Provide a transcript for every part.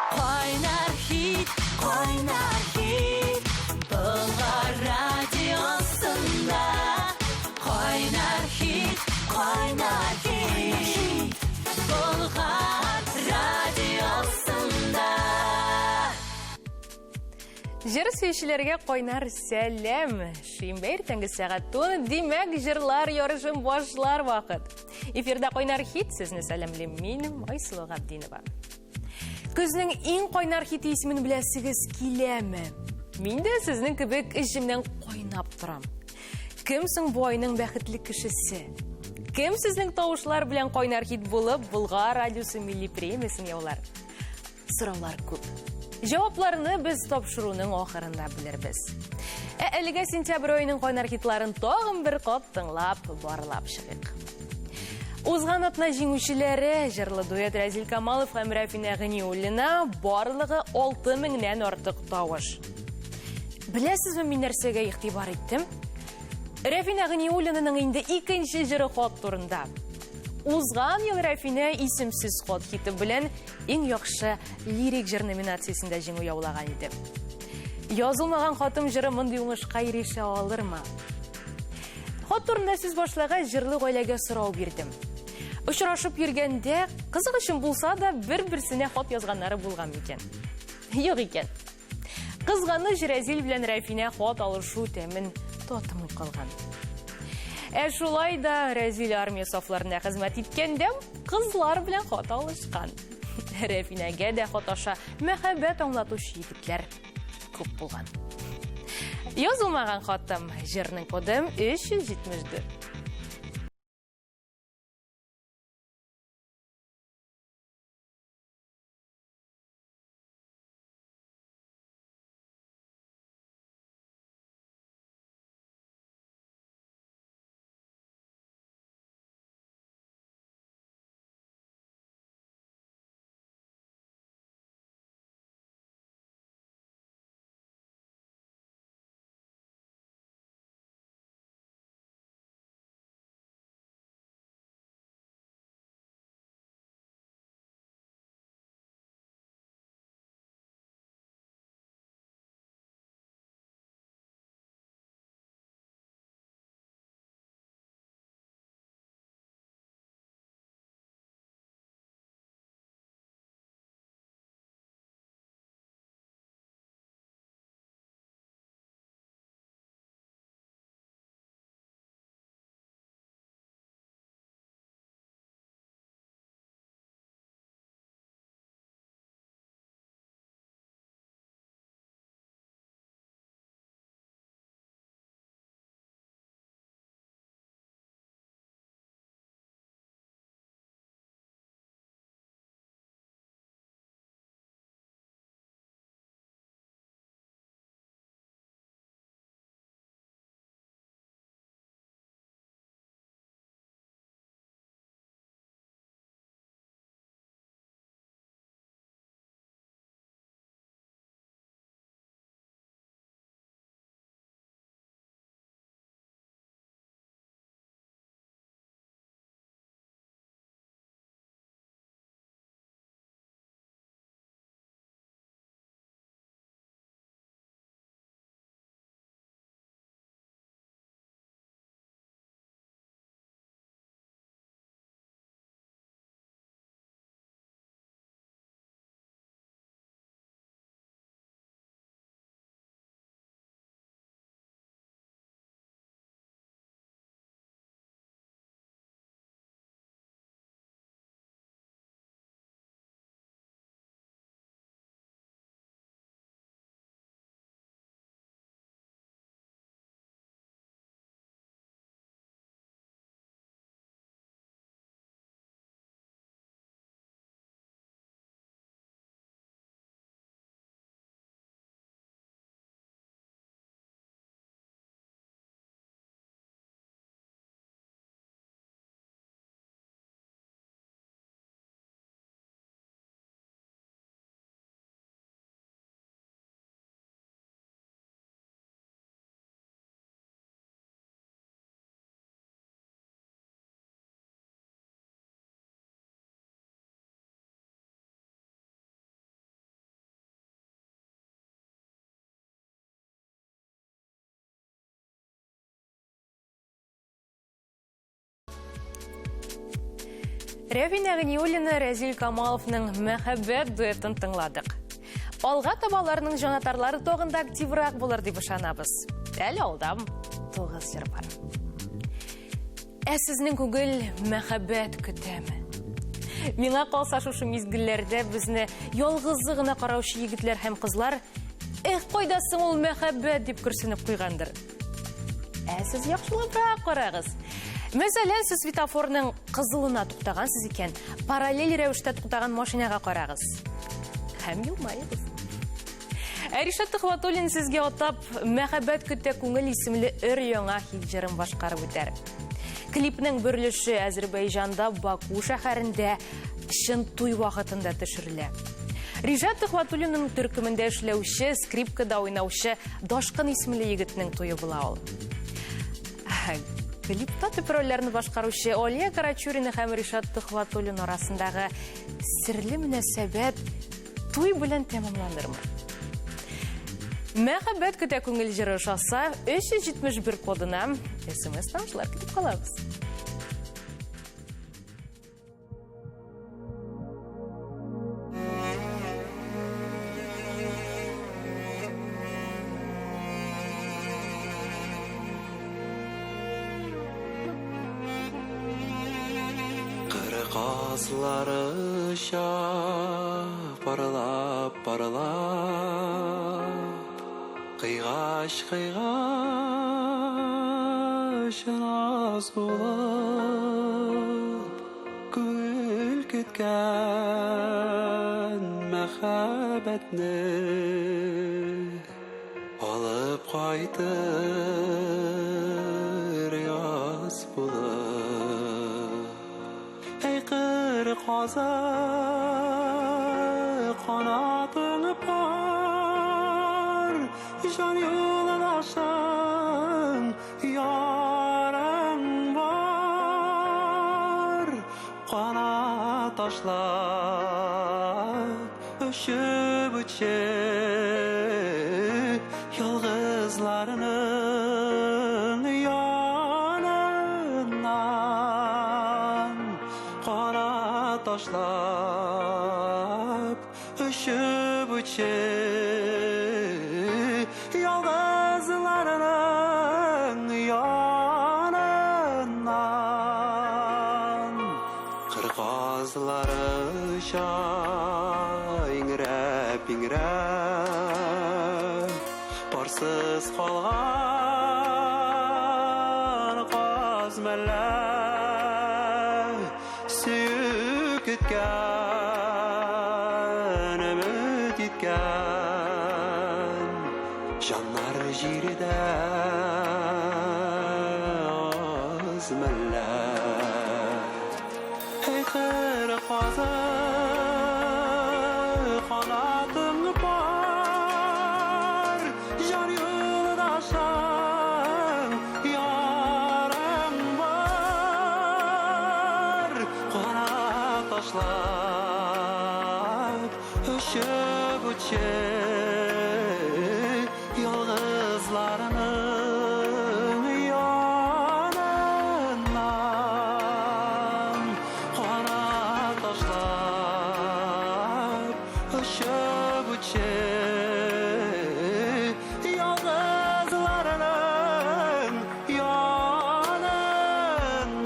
Qaynar hit, qaynar hit. Bulg'or radiosida. Qaynar hit, qaynar hit. Bulg'or radiosida. Жыр сөйшілерге қойнар сәлем. Шимбер тәңгі сағат тоны демек жырлар yorышын башылар вақыт. Эфирда қойнар хит сізні сәлемлем менім Айсұлу Ғабдинова. Күзінің ең қойнар хит есімін білесіңіз келемі? Мен де сіздің кібік ішімнен қойнап тұрам. Кімсің бойының бәқітлік кішісі? Кім сіздің тауышлар білен қойнар хит болып, Бұлғар радиосы милли премиясын еулар? Сұраулар көп. Жауапларыны біз топшыруының оқырында білірбіз. Әліге сентябрь ойының қойнар хитларын тоғын бір қоп тыңлап, барлап шығық. Узған атна жеңушілері жырлы дуэт Разил Камалов һәм Рәфина Ғаниуллина барлығы 6000-нен артық тауыш. Білесіз бі мен нәрсеге иқтибар еттім? Рәфина Ғаниуллинаның инде икенче жыры хот турында. Узған ел Рәфина исемсіз хот хиті білен ең яқшы лирик жыр номинациясында жеңу яулаған еді. Язылмаған хотым жыры мұндай оңышқа ереше алыр ма? Хот турында сіз башлаға жырлы ғойләге сұрау бердім. Ұшырашып ергенде қызық үшін болса да бір-бірсіне хот язғанлары болған екен. Йоқ екен. Қызғаны Разил білен Рәфина хот алышу тәмін тотымын қалған. Шулай да Разил армия сафларына қызмет еткендем, қызлар білен хот алышқан. Рәфинәге де хот аша мәхәббәт аңлатушы егетләр көп болған. Язылмаған хотым жырның кодым 374. Рәвина Ғниуллина Рәзил Камаловның мәхәббәт дуэтын тыңладық. Алға табаларының жанатарлары тоғында активрақ болар деп ышанабыз. Әлі алдам 9 жыр бар. Әсізнің күгіл мәхәббәт күтәмі. Миңа қалса шушы мезгілләрдә безне ялгызы гына караушы егетләр һәм кызлар қойдасың ул мәхәббәт дип күрсенеп куйгандыр. Сез яхшылабрак карагыз. Мәсәлән, сез светофорның кызылына туктагансыз икән, параллель рәвештә туктаган машинага карагыз. Һәм елмайыгыз. Ришат Төхвәтуллин сезгә атап мәхәббәт көтә күңел исемле өр-яңа хит җырын башкарып үтәр. Клипның бөрлеше Азәрбайҗанда Баку шәһәрендә чын туй вакытында төшерелә. Ришат Төхвәтуллинның төркемендә эшләүче, скрипкада уйнаучы Дашкын исемле егетнең туйы була ул. Клипта төп рольләрне башкаручы Олия Карачурина һәм Ришат Төхвәтуллин арасындагы серле мөнәсәбәт туй белән тәмамланырмы? Мәхәббәт көтә күңел җыры шаса 371 кодына SMS тамшылар китеп калабыз. Qazları paralap Qıyğaş naz bulub Gül ketken məxəbətni Alıb qaytır yaz bulub Qaza qanatını par Can yolun aşan yarın var Qanat taşlap öşüb uçup Yalğızlarının yanından Qanat taşlap öşüb uçup Yalğızlarının yanından Qırğazları ingrep Parsız qalğan qazmələr Süyük etken, ümit etken Canlar jiride azmələr Xeyr qaza qanatım var Jar yolun aşan yarım var Qanat taşlap öşüb uçup Yalğızlarının yanından Qanat taşlap öşüb uçup Yalğızlarının yanından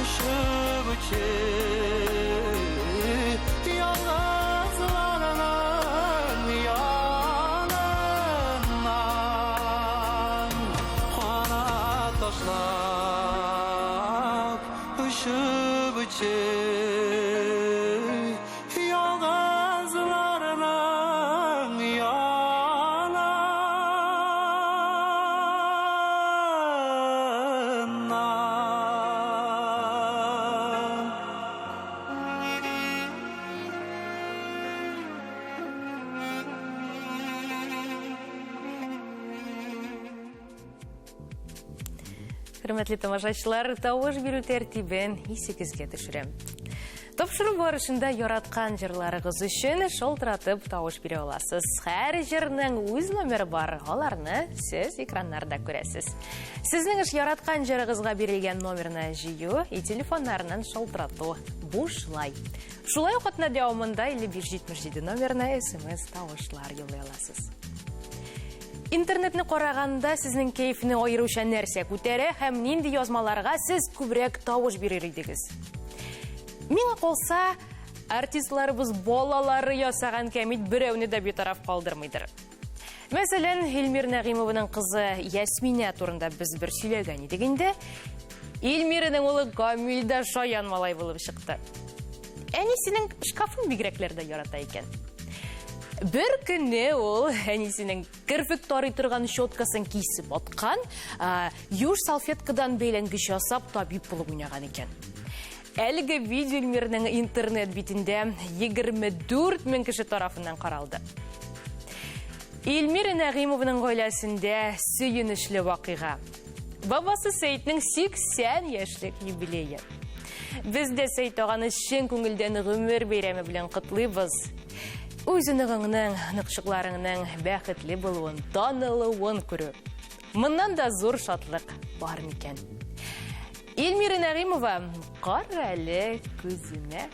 ışıp içip yalnızlarının yanından kanat taşlap ışıp içip yalnızlarının Hürmetli тамашачылар, тауыш беру тәртибен есігізге түшірем. Топшыру барышында яратқан жырларыңыз үшін шолтыратып тауыш бере аласыз. Әр жырның өз номері бар, аларны сіз экраннарда көресіз. Сіздің яратқан жырыңызға берілген номеріне жию и телефонларынан шолтырату бұшлай. Шулай оқытына дауымында или 577 номеріне смс тауышлар елай аласыз. Интернетні қорағанда сіздің кейфіні ойыруша нәрсе көтері һәм нинди язмаларға сіз көбірек тауыш берер едіңіз. Меңа қолса, артистларыбыз балалары ясаған кәмит біреуіне де бетараф қалдырмайдыр. Мәселен, Эльмир Нағимовның қызы Ясмина турында біз бір сөйлеген едігінде, Эльмирінің ұлы Камилда шаян малай болып шықты. Әнесінің шкафын бигреклерді ярата екен. Бір күні ол әнесінің кірфік тары тұрған щеткасын кесіп отқан, юж салфеткадан бейленгіш жасап табип болып ойнаған екен. Әлгі видео Эльмирінің интернет бетінде 24 мың кіші тарафынан қаралды. Эльмир Нағимовның ғойласында сүйінішлі вақиға. Бабасы Сейтнің 80 яшлық юбилейі. Бізде Сейт оғаны шын көңілден ғүмір бейремі білен құтлыбыз. Өзінігіңнің, нықшықларыңның бәқітлі болуын, танылуын көрі. Мұннан да зор шатлық бар мекен. Эльмира Нағимова, қар әлі көзіме.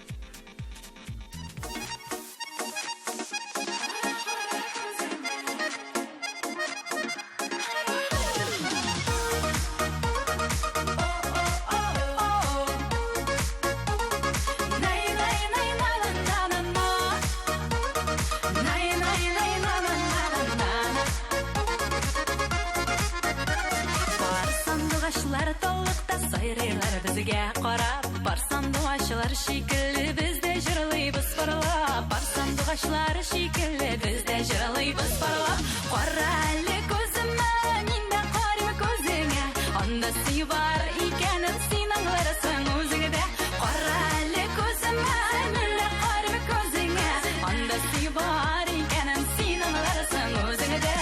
Дуашылар шикілі бізде жырылайбыз барлап, барсан дуашылар шикілі бізде жырылайбыз барлап. Қара әлі көзіме, менде қарымы көзіңе, онда сүй бар екенін сен аңларсың өзіңде. Қара әлі көзіме, менде қарымы көзіңе, онда сүй бар екенін сен аңларсың өзіңде.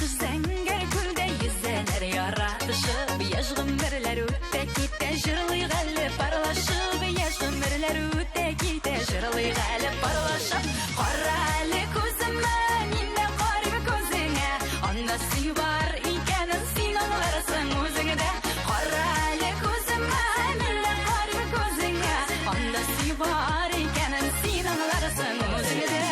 Зәңгер күлде езелер яратышып, яжғым бірлер өтті кетті жырлы ғалі парлашып, яжғым бірлер өтті кетті жырлы ғалі парлашып. Қара әлі көзіме, менде қарымы көзіңе, онда сүй бар екенін сен аңларсың өзіңде. Қара әлі көзіме, менде қарымы көзіңе, онда сүй бар екенін сен аңларсың өзіңде.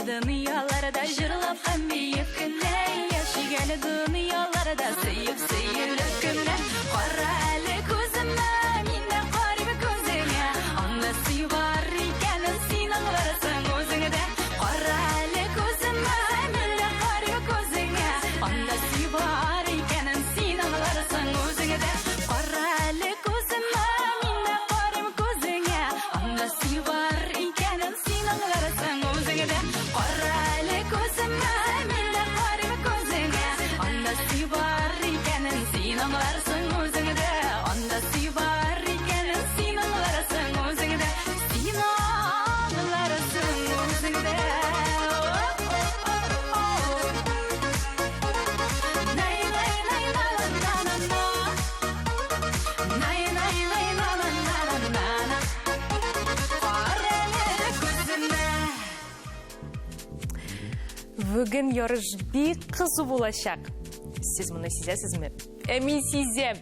Dünyalarda jırlap hem büyük günle, yaşıgalı dünyalarda sıyıp sıyılıp günle. Qara әлі көзіме, менде қарымы көзіңе, онда сүй бар екенін сен аңларсың өзіңде. Qara әлі көзіме, менде қарымы көзіңе, онда сүй бар екенін сен аңларсың өзіңде. Qara әлі көзіме, менде қарымы көзіңе, онда сүй бар екенін сен аңларсың өзіңде. Қара әлі көзіме, менде қарымы көзіңе, онда сүй бар екенін сен аңларсың өзіңде. Бүгін ярыш бик қызу болашақ. Сіз мұны сезесіз ме? Мен сезем.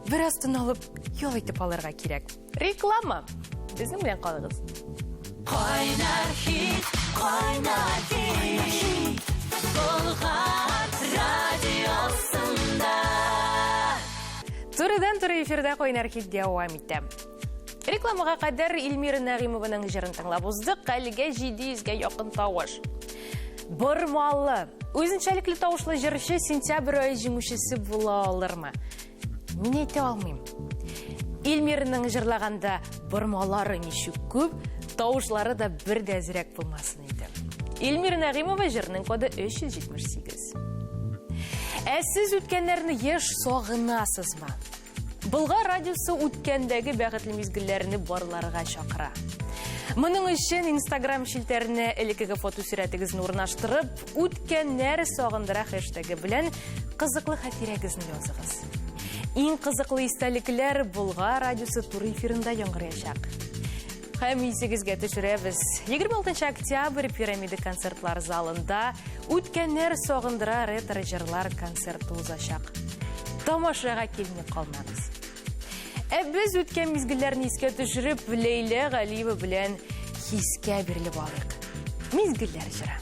Бір астын алып, yol айтып алырға керек. Реклама. Біздің білен қалыңыз. Қойнар хит, Бұлғар радиосында. Турыдан туры эфирда қойнар хит дауам етем. Рекламаға қадар Эльмира Нағимованың жырын тыңлап уздық, әліге 700-ге яқын тауыш. Бұрмалы. Өзіншәліклі тауышлы жырышы сентябрь ай жеңушісі бола алыр ма? Мен ете алмайым. Эльмираның жырлағанда бұрмалары неше көп, тауышлары да бір дәзірек болмасын еді. Эльмира Нағимова жырының коды 378. Әсіз өткенлеріні еш соғынасыз ма? Бұлға радиосы өткендегі бәғітлі мезгілеріні барларға шақыра. Мұның үшін Instagram шілтеріне әлікігі фотосүрәтігізін орнаштырып, өткенлер соғындыра хэштегі білен қызықлы хатирегізін язығыз. Ең қызықлы истәлікілер Бұлға радиосы тур эфирында яңғыраяшақ. Һәм есігізге түшіребіз. 26 октябрь пирамида концертлар залында өткенлер соғындыра ретро жырлар концерті ұзашақ. Тамашаға келіне қалмаңыз. Біз өткен мезгілерін еске түшіріп, Лейла Ғалиева білен хиске беріліп алайық. Мезгілер жыры.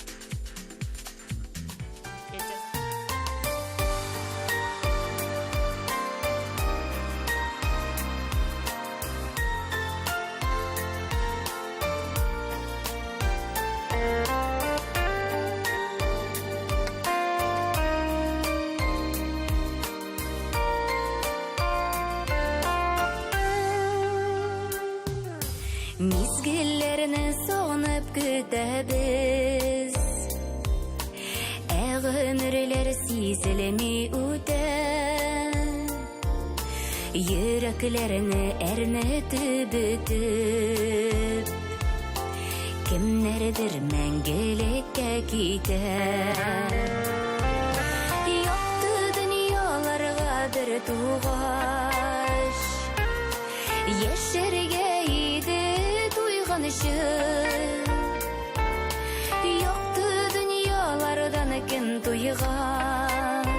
Мезгіллеріні соғынып күтәбіз, өмірлер сезілмей өті, жүрекілеріні әрнетіп өтіп, кімнердір мәңгілекке кетіп. Йоқты дүнияларға бір туғаш, ешерге Йоқты дүниялардан кім туйған,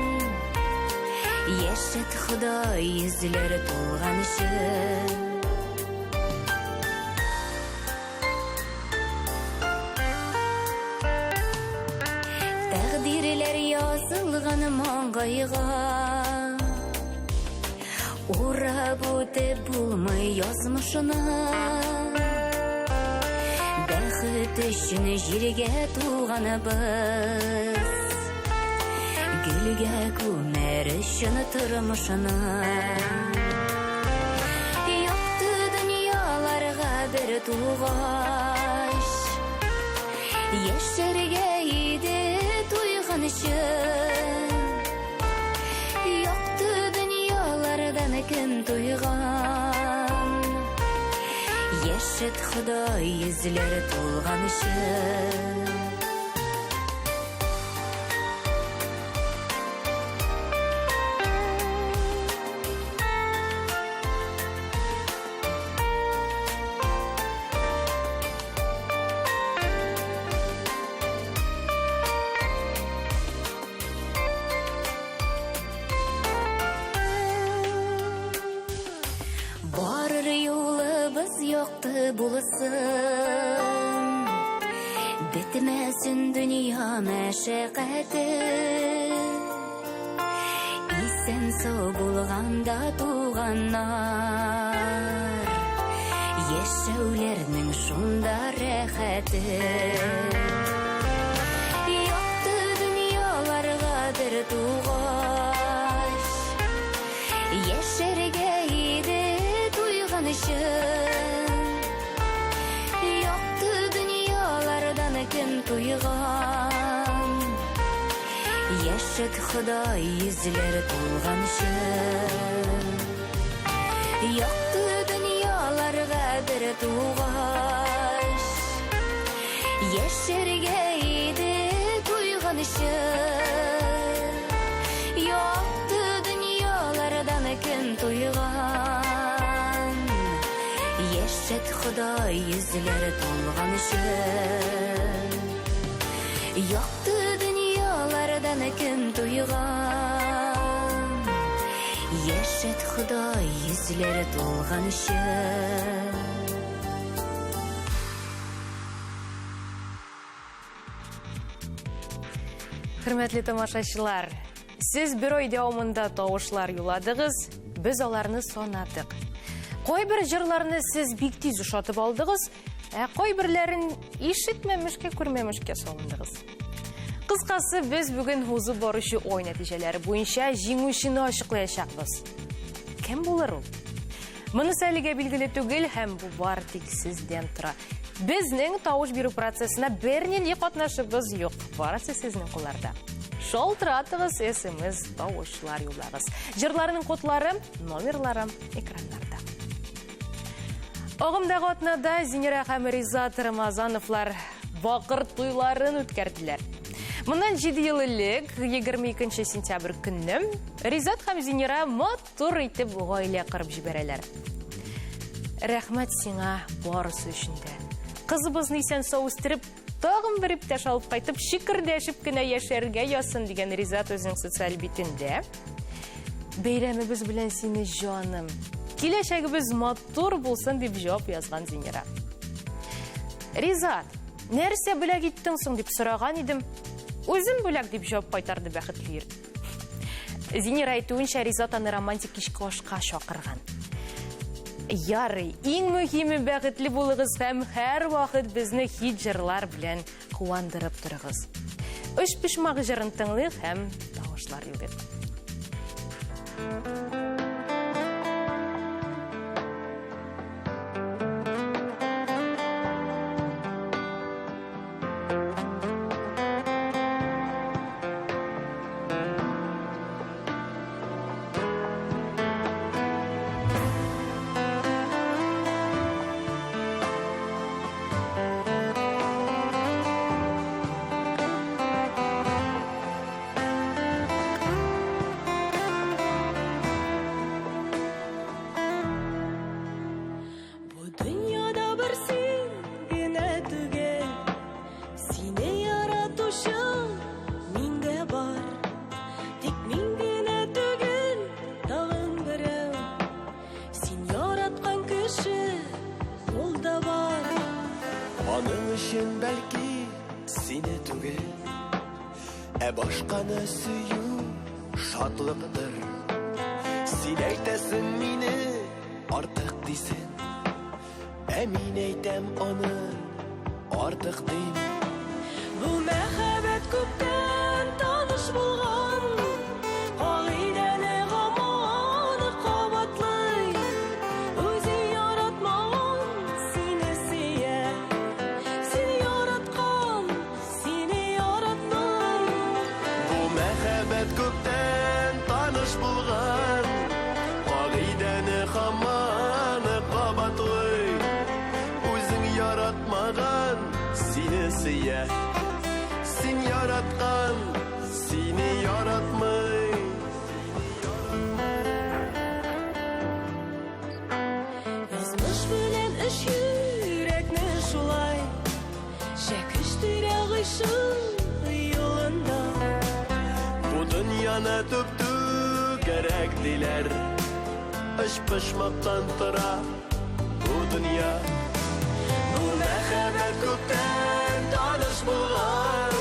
ешет Құдай ізлер толған үшін. Тәғдирлер язылған маңғайға, орап өтіп болмай язмышына. Бәхіт үшін жерге туғаныбыз, гүлге көмер үшін тұрмышына. Йоқты дүнияларға бір туғаш, ешерге еді туйған үшін. Йоқты дүниялардан кім туйған, ешет Құдай ізлер толған үшін. Барыр юлыбыз йоқты болсын, бітмәсін дүния мәшәқәті. Исән сау болғанда туғаннар, ешәулерінің шунда рәхәті. Йоқты дүнияларға бір туғаш, ешерге Йоқты дүниялардан кім туйған, ешет Құдай ізлер толған үшін. Йоқты дүнияларға бір туғаш, ешерге еді туйған үшін. Йоқты дүниялардан кім туйған, ешет Құдай ізлер толған үшін. Йоқты дүниялардан еркін тұйған ешет Құдай yüzлері толған үшін Hürmetli тамашашылар, сіз бір ой дауымында тауышлар юладығыз, біз оларны сонадық. Қой бір жырларыны сіз биктиз ұшатып алдығыз, қой бірлерін ишітмемішке, көрмемішке солындығыз. Қысқасы, біз бүгін хузы барышы ой нәтижелері бойынша жеңушіні ашықлаяшақпыз. Кім болар ол? Мұны сәліге білгілі түгіл, һәм бұл бар тек сізден тұра. Біздің тауыш беру процесіне берінен қатнашыбыз жоқ. Барасы сіздің қоларда. Шол тұратығыз, SMS тауышлар юлағыз. Жырларының қотлары, номерлары экранларда. Оғымдағы отнада Зинера һәм Ризат Рамазановлар бақыр туйларын өткерділер. Мұндан 7 елілік 22 сентябрь күнні Ризат һәм Зинера матур етіп ғайле қырып жіберелер. Рәхмәт сиңа барысы үшінде. Қызыбызны исән сауыстырып, тағым бір іптәш алып қайтып, шикірдәшіп кіна яшәрге ясын деген Ризат өзінің социал бетінде. Бейрәмі біз білен сені жаным. Келешегі біз матур болсын деп жауап язған Зинера. Ризат, нәрсе бүләк еттің соң деп сұраған едім. Өзім бүләк деп жауап қайтарды бәқітлер. Зинера айтуынша Ризат аны романтик кешкі ашқа шақырған. Ярый, ең мөһиме бәғітлі болығыз һәм һәр вақыт бізні хит жырлар білән қуандырып тұрығыз. Үш пішмағы жырын тыңлық һәм тауышлар юлдық. Бәлки сені түгел, башқаны сүю шатлықтыр. Сен әйтәсің мені артық дейсің, мен әйтәм оны артық дейм. Бұл мәхәббәт көптен таныш болған, қағидәне ғаманы қабатлай. Өзі яратмаған сені сүйе, сені яратқан сені яратмай. Бұл мәхәббәт көптен таныш болған, қағидәне ғаманы қабатлай. Өзің яратмаған сені сүйе, сен яратқан сені яратмай. Язмыш белән эш йөрәкне шулай, шәкештирә гыйшык юлында. Бу дөньяны төптү кәрәк диләр, эш пышмактан тора бу дөнья. Бу мәхәббәт күптән таныш булган,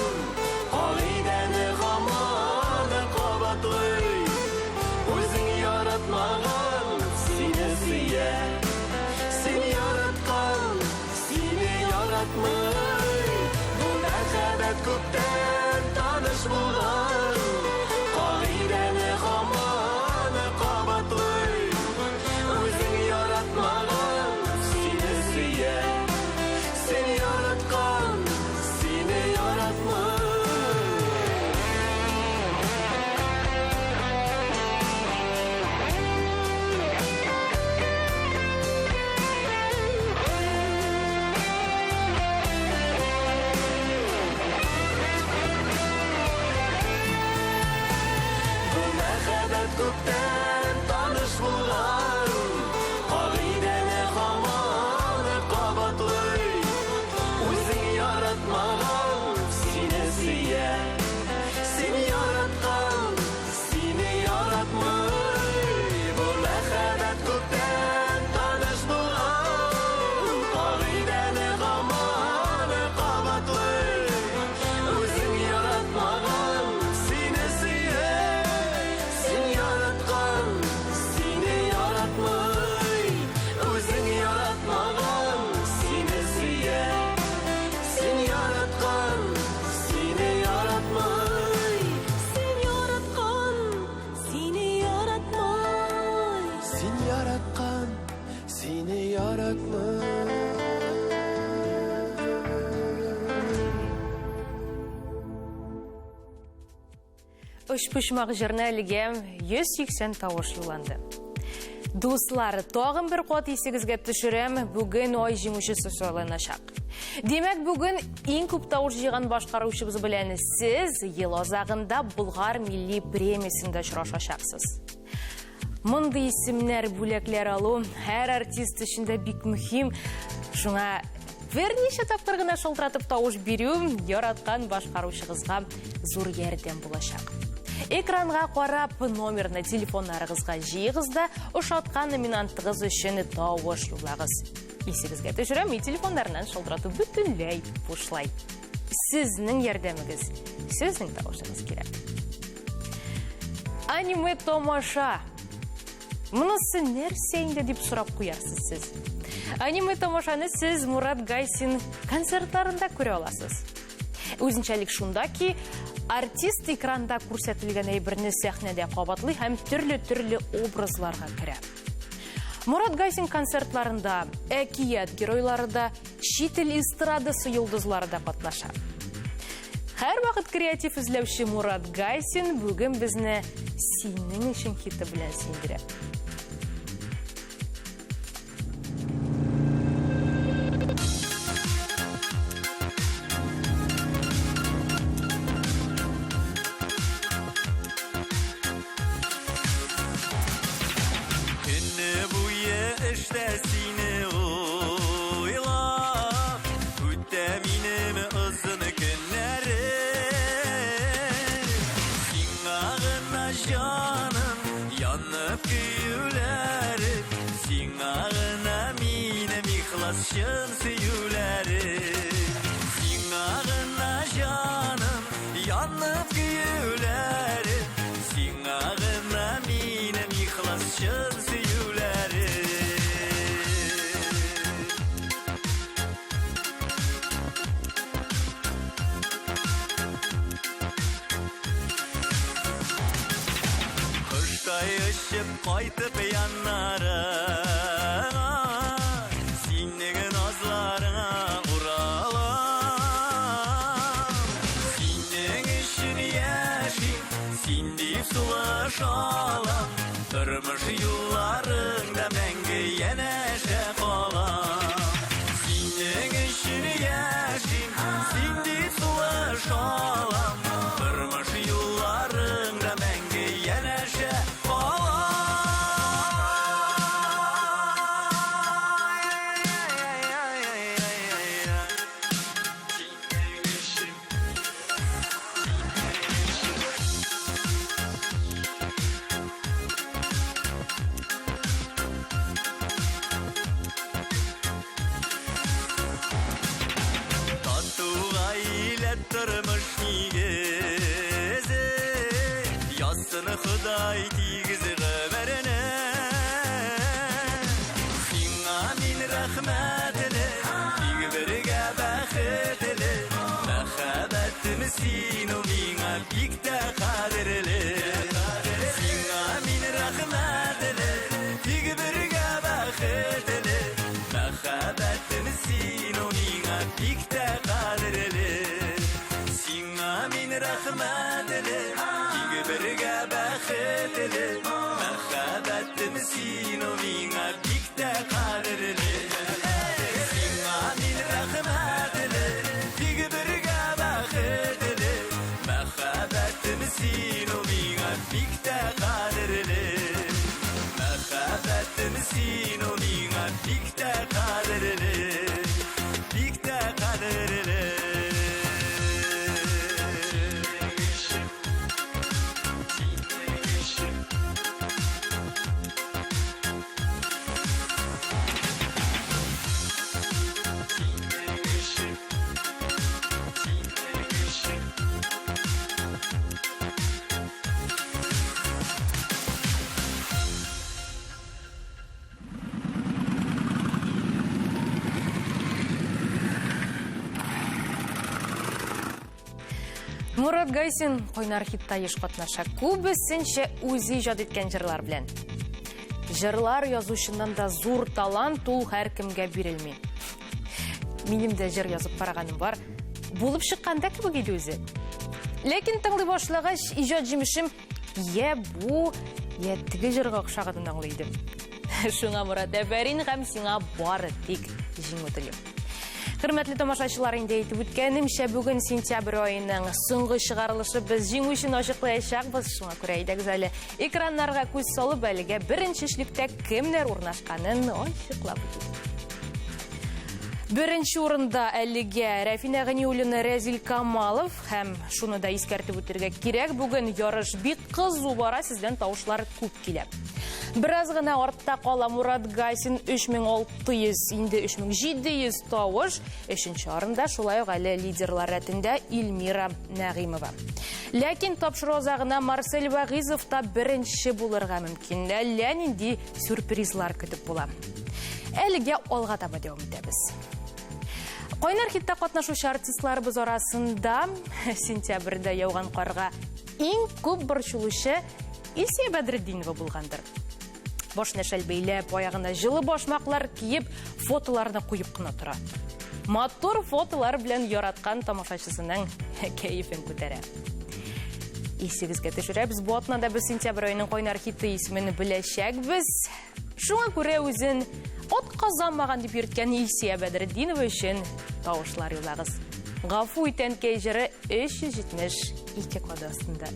кагыйдәне һаман кабатлый. Үзең яратмаган сине сөя, сен яраткан сине яратмый. Бу мәхәббәт күптән таныш булган, кагыйдәне һаман кабатлый. Үзең яратмаган сине сөя, сен яраткан сине яратмый. ұшпышмақ жырналігем 180 тауыш юланды. Дуслар, тоғын бір қот есігізге түшірем, бүгін ой жеңушісі сойлана шақ. Демек, бүгін ең көп тауыш жиған башқарушыбыз біләні сіз ел озағында Бұлғар милли премиясында шырашашақсыз. Мұнды есімнер бүлеклер алу, әр артист ішінде бик мұхим, шуңа вернеше тапқырғына шолтыратып тауыш беру, яратқан башқарушығызға зор ерден болашақ. Экранға қарап номерні телефонларыңызға жиғызда, ұшатқан номинанттығыз үшін тауыш юлағыз. Есігізге түшірем, телефондарынан шолтырату бүтінлей бұшлай. Сіздің ердемігіз, сіздің тауышыңыз керек. Аниме томаша. Мұнысы нәрсейінде деп сұрап қоярсыз сіз. Аниме томашаны сіз Мурат Гайсин концерттарында көре аласыз. Өзінчәлік шунда ки, артист экранда көрсетілген әйбірні сәхнеде қабатлы һәм түрлі образларға кірі. Мурат Гайсин концертларында әкият геройларында шетел эстрадасы йолдызлары да катнаша. Һәр вақыт креатив izләүче Мурат Гайсин бүгін бізні синең үшін хиты белән синдерә. Şın süyüleri Sinağına canım yanıp güyüleri Sinağına minem yıklas şın süyüleri Kışta yaşıp kaytıp yanlara Şalam, durmuş yıllarında menge yeneşe kalam. Senin işini yaşayım, sindi sular şalam. Durmuş yıllarında menge yeneşe kalam. Durmuş nigeze Yazsını Xuday tigizi verene Singa min rahmetine Tigberge baxetine Mekhabetimi sinu minga bikte kadirli Singa min rahmetine Tigberge baxetine Mekhabetimi sinu minga bikte kadirli Min rahmetine Tigberge baxetine Mekhabetim sinu minga bikte kadirli Singa min rahmetine Tigberge baxetine Mekhabetim sinu minga bikte kadirli Mekhabetim sinu minga bikte kadirli Bikte kadirli Мурат Гайсин қойнар хитта еш қатнаша көбісінше өзі жад еткен жырлар білен. Жырлар язушынан да зор талант ол әркімге берілмей. Менің де жыр yazып парағаным бар. Болып шыққанда кібігеді өзі? Лекин тыңлый башлагач, ижад җимешем, бу, теге җырга охшаган аңлыйдым. Шуңа Мурат әфәрин һәм сиңа бары тик җиңү телим. Хөрмәтле тамашачылар, инде әйтеп үткәнемчә, бүген сентябрь аеның соңгы чыгарылышы без җиңүчене ачыклаячакбыз. Шуңа күрә әйдәгез әле экраннарга күз салып, әлегә беренче эшлектә кемнәр урнашканын ачыклап үтик. Беренче урында әлегә Рафина Ганиуллина, Рәзил Камалов һәм шуны да искәртеп үтәргә кирәк, бүген ярыш бик кызу бара, сездән тавышлар күп килә. Бераз гына артта кала Мурат Гайсин 3600, инде 3700 тавыш. Өченче орында шулай ук әле лидерлар рәтендә Илмира Нәгыймова. Ләкин тапшыру азагына Марсель Вагизов та беренче булырга мөмкин. Әллә нинди сюрпризлар көтеп була. Әлегә алга таба дәвам итәбез. Кайнар хитта катнашучы артистларыбыз арасында сентябрьдә яуган карга иң күп борчылучы Илсия Бәдретдинова булгандыр. Башына шәл бәйләп, аягына жылы башмаклар киеп, фотоларны куеп кына тора. Матур фотолар белән яраткан тамашачысының кәефен күтәрә. Исегезгә төшерәбез, бу атнада без сентябрь аеның кайнар хиты исемен беләчәкбез. Шуңа күрә үзен атказанмаган дип йөрткән Илсия Бәдретдинова өчен тавышлар юлагыз. Гафу итән кәҗере 372 коды астында.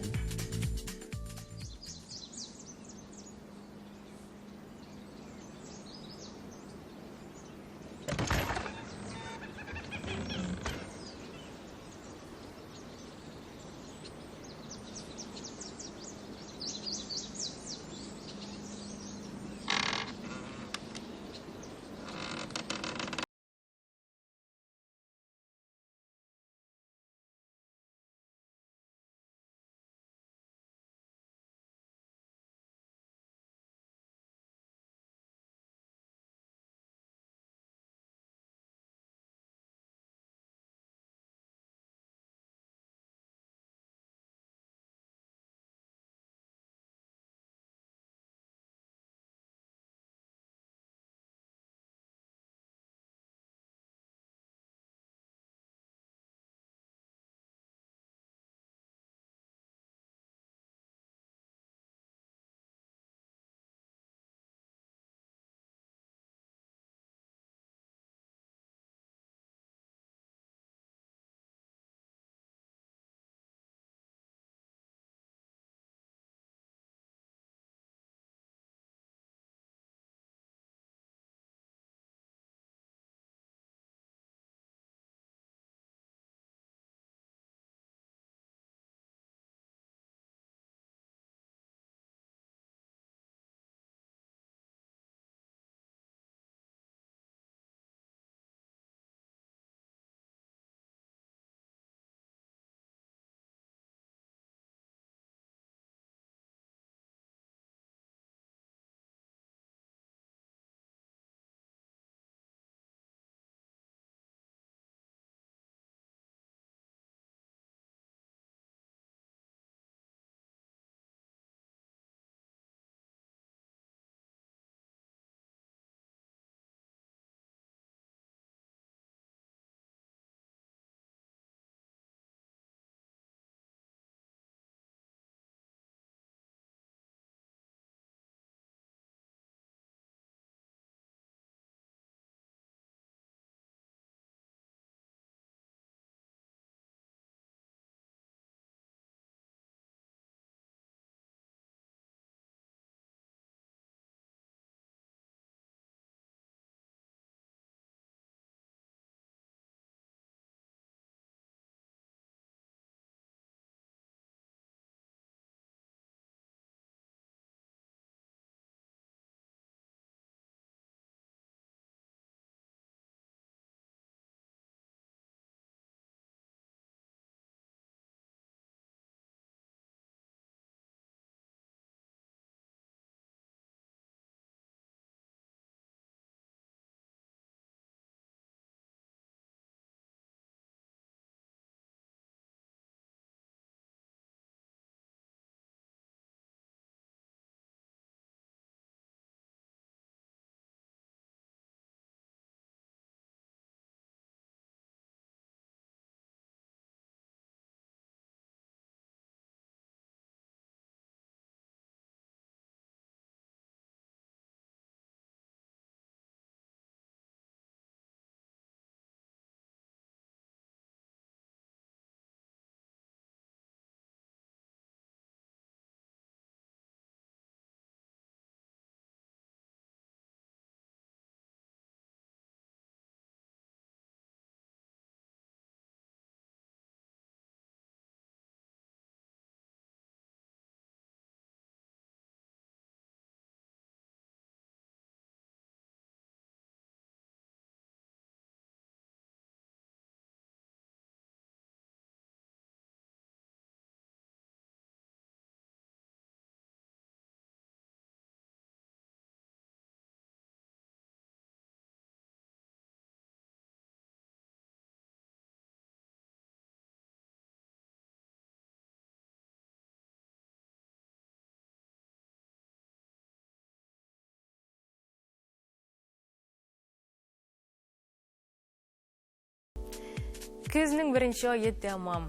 Көзнің бірінші айы тәмам.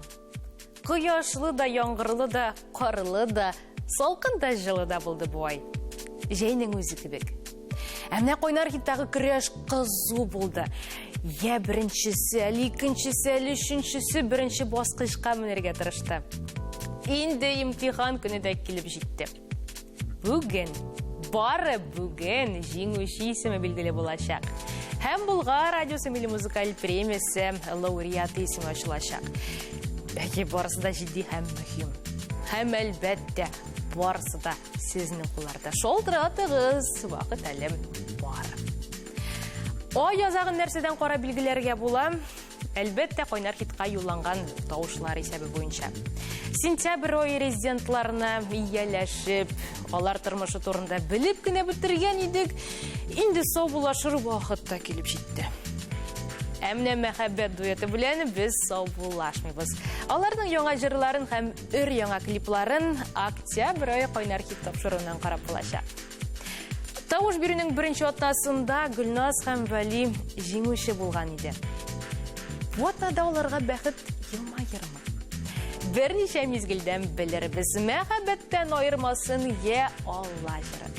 Құяшлы да, яңғырлы да, қарлы да, солқын да, жылы да болды бұл ай. Жайның өзі кібек. Әміне қойнар хиттағы күреш қызу болды. Я біріншісі, әлі екіншісі, әлі үшіншісі бірінші басқышқа мінерге тырышты. Енді имтихан күні де келіп жетті. Бүгін, бары бүгін жеңуші есімі белгілі болашақ. Һәм бұлға радиосы милли музыкаль премиясы лауреаты есімі ашылашақ. Бәке барысы да жидді һәм мүхім. Һәм әлбәтті барысы да сезінің қоларда. Шолдыратығыз вақыт әлім бар. Ой язағын нәрседен қора білгілерге болам. Әлбәтті қойнар хитқа юланған тауышылар есебі бойынша. Сентябрь ойы резидентларына ияләшіп, олар тұрмышы турында біліп кіне бітірген едік, инді сол бұлашыр вақытта келіп жетті. Әміне мәхәббәт дуеті білені біз сол бұлашмайбыз. Олардың яңа жырларын һәм үр яңа клипларын октябрь ойы қойнар хит тапшыруынан қарап бұлаша. Тауыш бірінің бірінші отнасында Гүлназ һәм Вәли жеңуші болған еді. Отнада оларға бәхіт елма-ерма. Бірнеше мезгілден білір біз мәхәббәттен айырмасын е Алла жыры.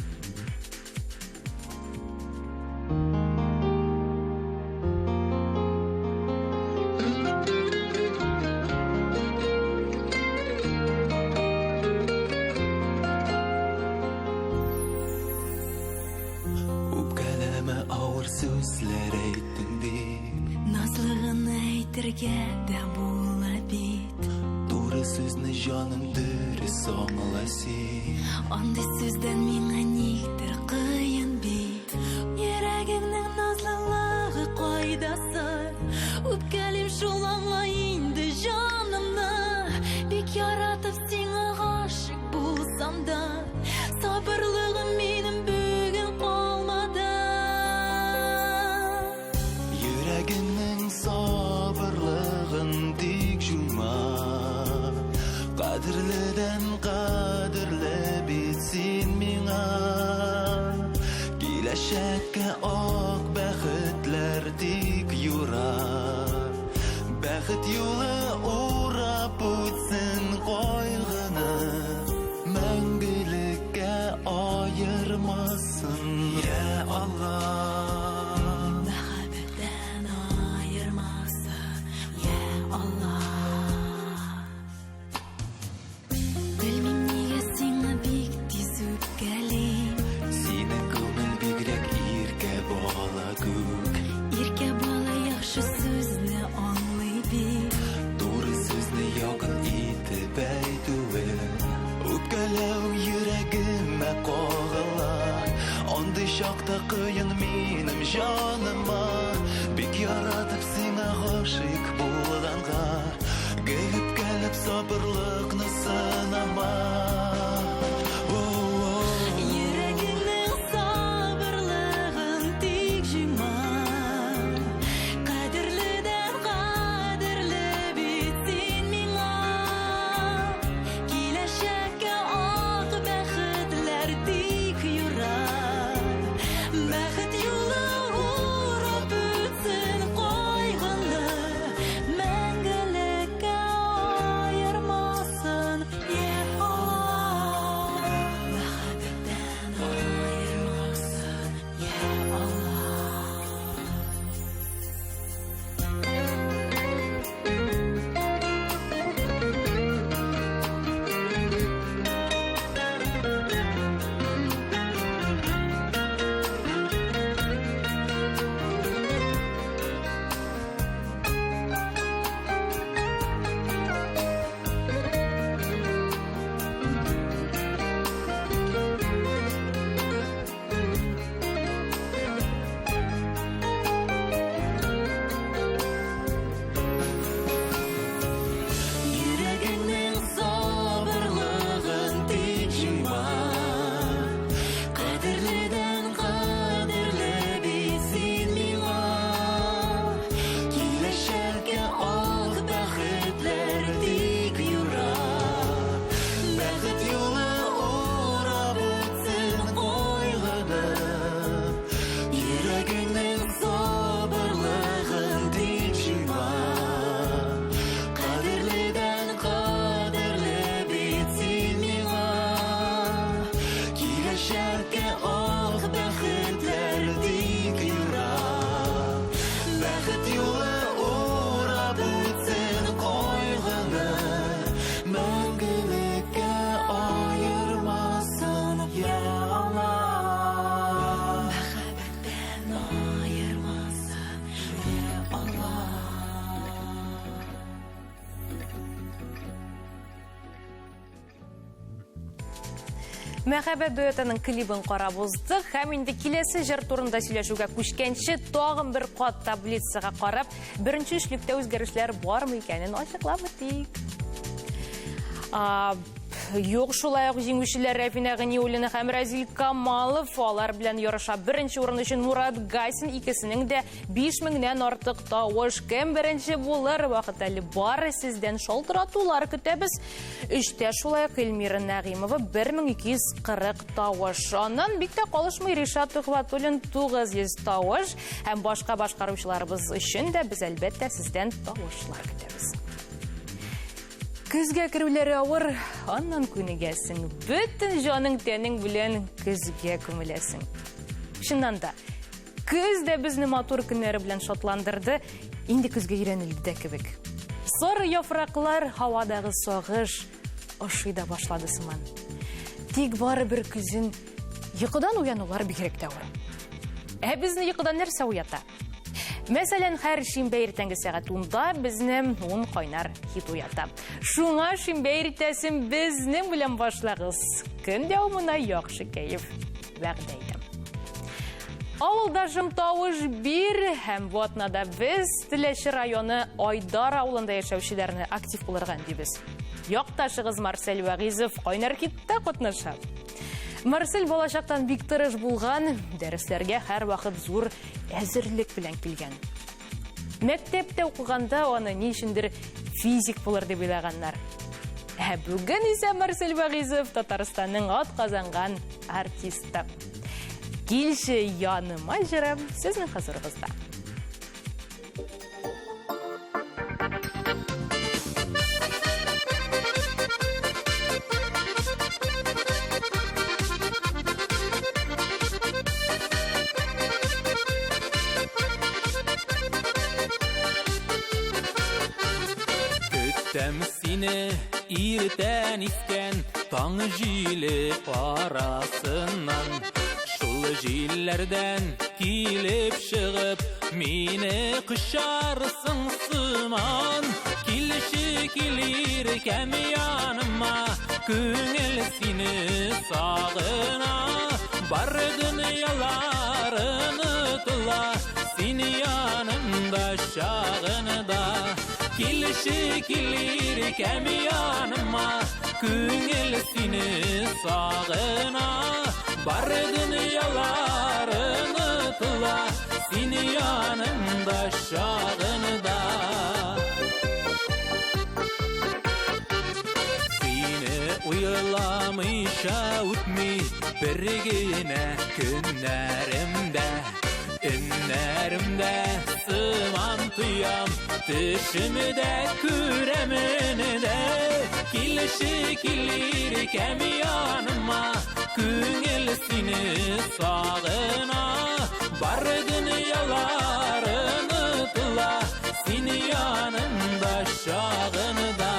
Үпкәләмә ауыр сөзләр әйттің деп, Назлығын әйтірге дә бола бит. туры сөзні жаның дұрыс аңла сен. Андай сөзден миңа нектір қиын бит. Ерәгіңнің назлылығы қойдасы. Үпкәлем шул аңла инді жанымны. Бек яратып сеңа ғашық болсам да, сабырлығым менің бүгін қалмады. Йөрәгеңнең сабырлығын тик жуйма. Қадірліден қадірлі бит сен миңа. Киләчәккә ак бәхетләр тик юрар. Бәхет юлы урап үтсен кайгыны, мәңгелеккә айырмасын, я Алла. Мәхәббәттән айырмасын, я Алла. Белмим неге сиңа бик тиз үпкәлим. Синең күңел бигрәк иркә бала күк. Иркә бала яхшы сүзне аңлый бит. Туры сүзне якын итеп әйтүе. Үпкәләү йөрәгемә кагыла. Андый чакта кыен минем җаныма. Бик яратып сиңа гашыйк булганга, гелеп-гелеп сабырлыкны сынама. Йөрәгеңнең сабырлыгын тик җыйма. Кадерледән кадерле бит син миңа. Киләчәккә ак бәхетләр тик юрар. Бәхет юлы урап үтсен кайгыны, мәңгелеккә айырмасын. Мәхәббәт дуэтының клибын қарап уздық, һәм инде келесі жыр турында сөйләшүгә күчкәнче тагын бер кат таблицага карап, беренче эшлектә үзгәрешләр бармы икәнен ачыклап үтик. Юк, шулай ук җиңүчеләр Рәфинә Гыниуллина һәм Разил Камалов, алар белән ярыша. Беренче урын өчен Мурат Гайсин, икесенең дә 5000-нән артык тавыш. Кем беренче булыр? Вакыт әле бары сездән шалтыратулар көтәбез. Эштә шулай ук Эльмира Нәгыймова 1240 тавыш. Аннан бик тә калышмый Ришат Тухватуллин 900 тавыш. Һәм башка башкаручыларыбыз өчен дә без әлбәттә сездән тавышлар көтәбез. Көзгә керүләре авыр, аннан күнегәсең. Бөтен җаның тәнең белән көзгә күмеләсең. Шуннан да, көз дә безне матур көннәре белән шатландырды, инде көзгә өйрәнелде дә кебек. Сары яфраклар, һавадагы сагыш ашый да башлады сыман. Тик бары бер көзен йокыдан уянулар бигрәк тә авыр. Безне йокыдан нәрсә уята? Мәсәлән, һәр шимбә иртәнге сәгать 10-да безне 10 кайнар хит уята. Шуңа шимбә иртәсен безнең белән башлагыз. Көн дәвамына яхшы кәеф вәгъдә итәм. Авылда тавыш бир һәм Ватнада без Теләче районы Айдар авылында яшәүчеләрне актив булырга дибез. Якташыгыз Марсель Вәгизов кайнар хитта катнаша. Марсель балачактан бик тырыш булган, дәресләргә һәр вакыт зур әзерлек белән килгән. Мәктәптә укыганда аны ни өчендер физик булыр дип уйлаганнар. Бүген исә Марсель Вәгизов Татарстанның атказанган артисты. Килче яныма җырым сезнең хәзергызда. Көтәм сине иртән искән таң җиле арасыннан. Шул җилләрдән килеп чыгып, мине кышарсың сыман. Килеши килер кәм яныма, күңел сине сагына. Бар дөньяларны тула, син янымда чагында. Килеши килер кәм яныма, күңел сине сагына. Бар дөньяларны тула, син янымда чагында. Сине уйламыйча үтми бер генә көннәремдә. Өннәремдә сыман тоям, төшемдә күрәмендә. Килеши килер кәм яныма, күңел сине сагына. Бар дөньяларны тула, син янымда чагында.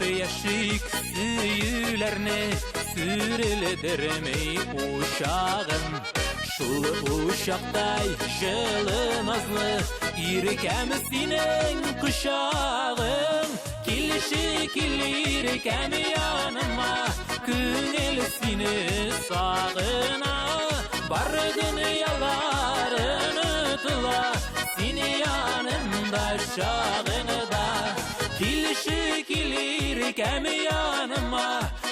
Яшик сөйләрне сүрелдермей ушагым. Шул ушактай җылы назлы иркәм синең кушагың. Килеши килер кәм яныма, күңел сине сагына. Бар дөньяларны тула, син янымда чагында. Килеши килер кәм яныма,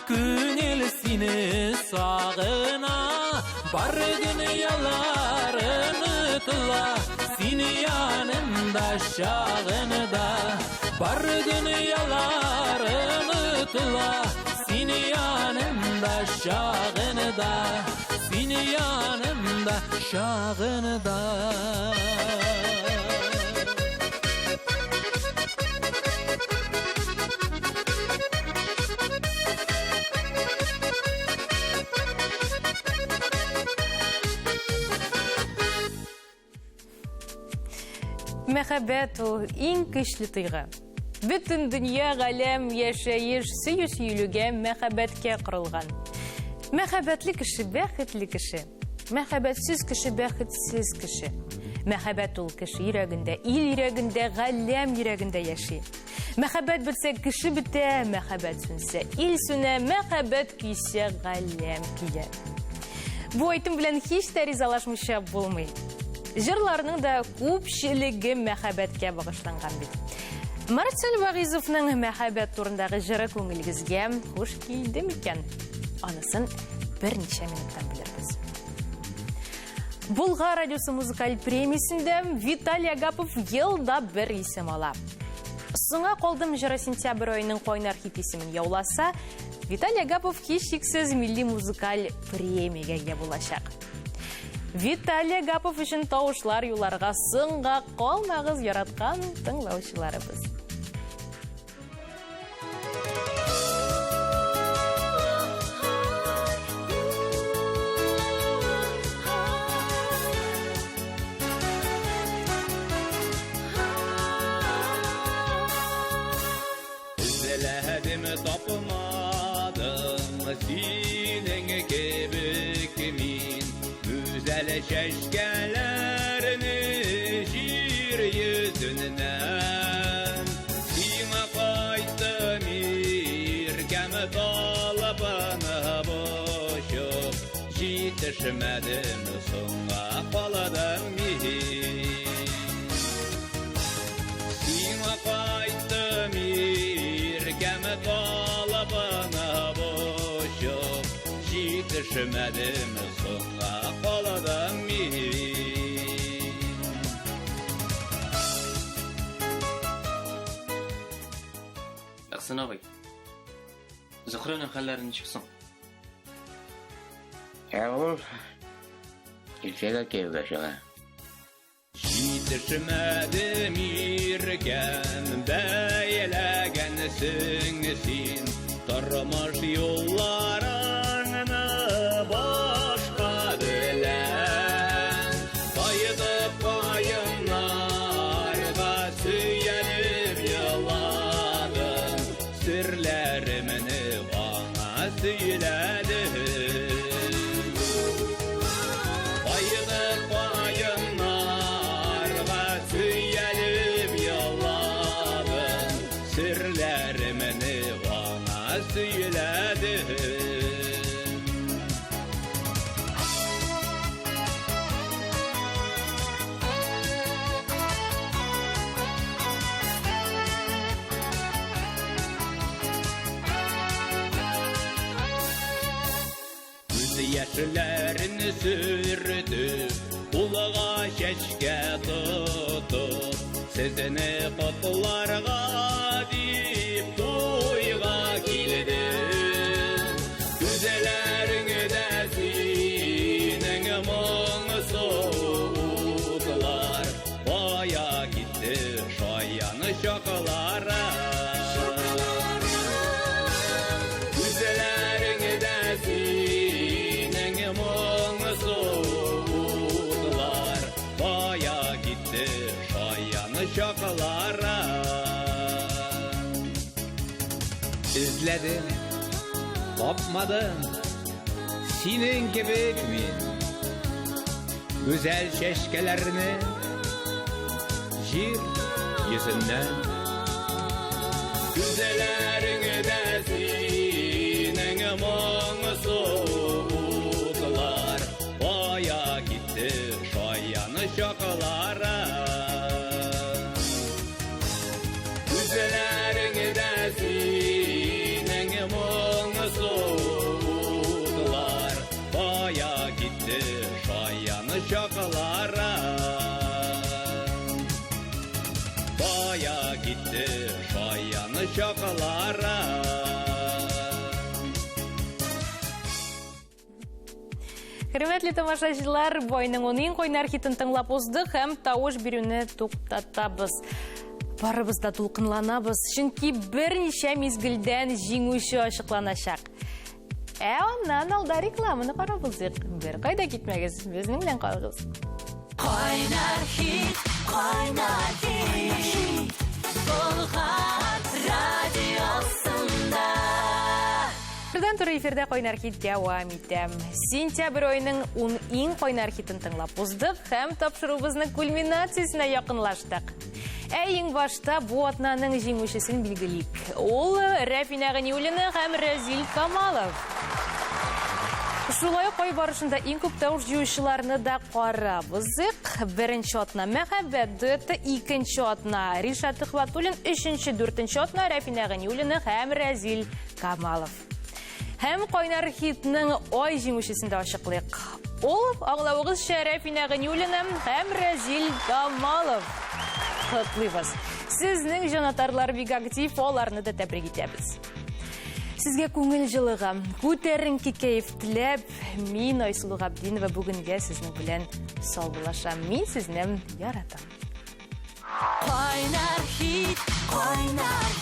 күңел сине сагына. Бар дөньяларны тула, син янымда чагында. Бар дөньяларны тула, син янымда чагында. Син янымда чагында. Мәхәббәт ул иң көчле тойгы. Бөтен дөнья, галәм, яшәеш, сөю сөйлүгә, мәхәббәткә корылган. Мәхәббәтле кеше бәхетле кеше. Мәхәббәтсез кеше бәхетсез кеше. Мәхәббәт ул кеше йөрәгендә, ил йөрәгендә, галәм йөрәгендә яши. Мәхәббәт бетсә кеше бетә, мәхәббәт сүнсә ил сүнә, мәхәббәт көйсә галәм көйә. Бу әйтем белән һич тә ризалашмыйча булмый. Җырларның да күпчелеге мәхәббәткә багышланган бит. Марат Сәлвагызовның мәхәббәт турындагы җыры күңелегезгә хуш килде микән? Анысын берничә минуттан белербез. Булгар радиосы музыкаль премиясендә Виталий Агапов елда бер исем ала. Соңга калдым җыры сентябрь аеның кайнар хит исемен яуласа, Виталий Агапов һичшиксез милли музыкаль премиягә ия булачак. Виталий Агапов өчен тавышлар юлларга соңга калмагыз яраткан тыңлаучыларыбыз. Tapmadım senin gibi kimin güzel çeşkelerini şiir yüzünden Sima kaydım irkem talabını boşup yetişmedim songa kaladım Sima kaydım irkem talabını boşup yetişmedim songa kaladım Aksan abi, Zuhra'nın hallerini çıksın. Oğul, ilçede kevgaşına. Yetişmedim irken beylegensin sin Tarmış yollarını başka bilen Kayıdıp kayınlarda süyenip yıladın Sırlarımını bana söyledin Kayıdıp kayınlarda süyenip yıladın Sırlarımını bana söyledin Yaşlarını sürdü, kulağa şeşke tutup Sizini kutlarga deyip toyga kildi Güzellerini de senin muğu soğutlar Baya gitti şayanı şakalara Güzellerini de senin muğu soğutlar Baya gitti şayanı şakalara İzledim, kopmadım senin gibi kimin Güzel çeşkelerini yer yüzünden Güzellerini de senin muğu soğutlar Baya gitti şayanı şakalara Güzellerini de senin muğu soğutlar Baya gitti şayanı şakalara Baya gitti şayanı şakalara Хөрмәтле тамашачылар, бойның уның койнар хитен тыңлап уздык һәм тавыш бирүне туктатабыз. Барыбыз да дулкынланабыз, чөнки берничә мизгелдән җиңүче ачыкланачак. Аннан алда рекламаны карабыз. Бер кайда китмәгез, безнең белән калыгыз. Кайнар хит, Булгар радиосында. Ондан туры эфирде койнар хит дәвам итәм. Сентябрь айының 10 койнар хитын тыңлап уздык һәм тапшырубызның кульминациясенә якынлаштык. Ең башта бу атнаның җиңүчесен билгелик. Ул Рәфинә Ганиуллина һәм Разил Камалов. Шулай кой барышында иң күп тавыш җыючыларны да карабыз. Беренче атна Мәхәббәт дуэты, икенче атна Ришат Ихватуллин, өченче, дүртенче атна Рәфинә Ганиуллина һәм Разил Камалов. Һәм койнар хитның ай җиңүчесен дә ачыклыйк. Ул аңлавыгызча Рәфинә Ганиуллина һәм Разил Камалов. Котлыйбыз. Сезнең җанатарлар бик актив, аларны да тәбрик итәбез. Сезгә күңел җылыгы, күтәренке кәеф теләп, мин Айсылу Габдинова бүгенгә сезнең белән саубулашам. Мин сезне яратам. Койнар хит, койнар